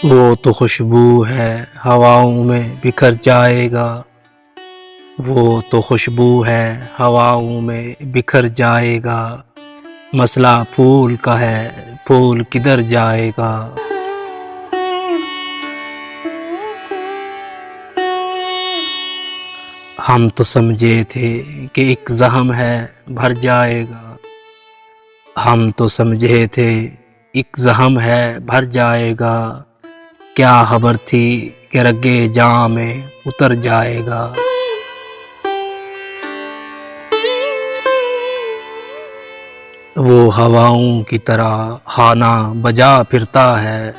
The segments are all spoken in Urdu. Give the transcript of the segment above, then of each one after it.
وہ تو خوشبو ہے ہواؤں میں بکھر جائے گا، وہ تو خوشبو ہے ہواؤں میں بکھر جائے گا، مسئلہ پھول کا ہے پھول کدھر جائے گا۔ ہم تو سمجھے تھے کہ ایک زخم ہے بھر جائے گا، ہم تو سمجھے تھے ایک زخم ہے بھر جائے گا، کیا خبر تھی کہ رگے جاں میں اتر جائے گا۔ وہ ہواؤں کی طرح خانہ بجا پھرتا ہے،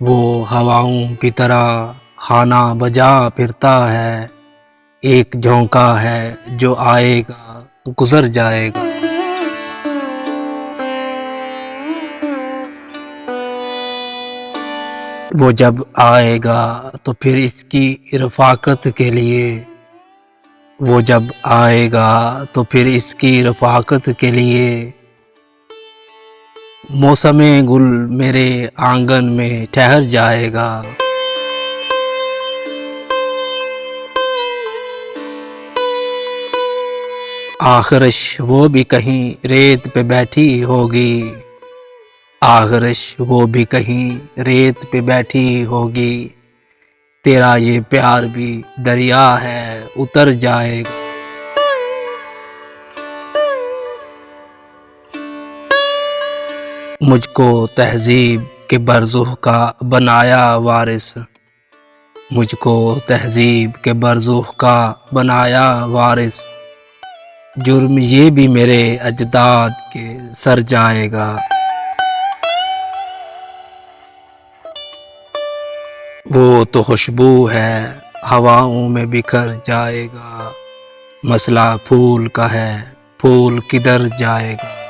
وہ ہواؤں کی طرح خانہ بجا پھرتا ہے، ایک جھونکا ہے جو آئے گا گزر جائے گا۔ وہ جب آئے گا تو پھر اس کی رفاقت کے لیے، وہ جب آئے گا تو پھر اس کی رفاقت کے لیے، موسم گل میرے آنگن میں ٹھہر جائے گا۔ آخرش وہ بھی کہیں ریت پہ بیٹھی ہوگی، آخرش وہ بھی کہیں ریت پہ بیٹھی ہوگی، تیرا یہ پیار بھی دریا ہے اتر جائے گا۔ مجھ کو تہذیب کے برزخ کا بنایا وارث، مجھ کو تہذیب کے برزخ کا بنایا وارث، جرم یہ بھی میرے اجداد کے سر جائے گا۔ وہ تو خوشبو ہے ہواؤں میں بکھر جائے گا، مسئلہ پھول کا ہے پھول کدھر جائے گا۔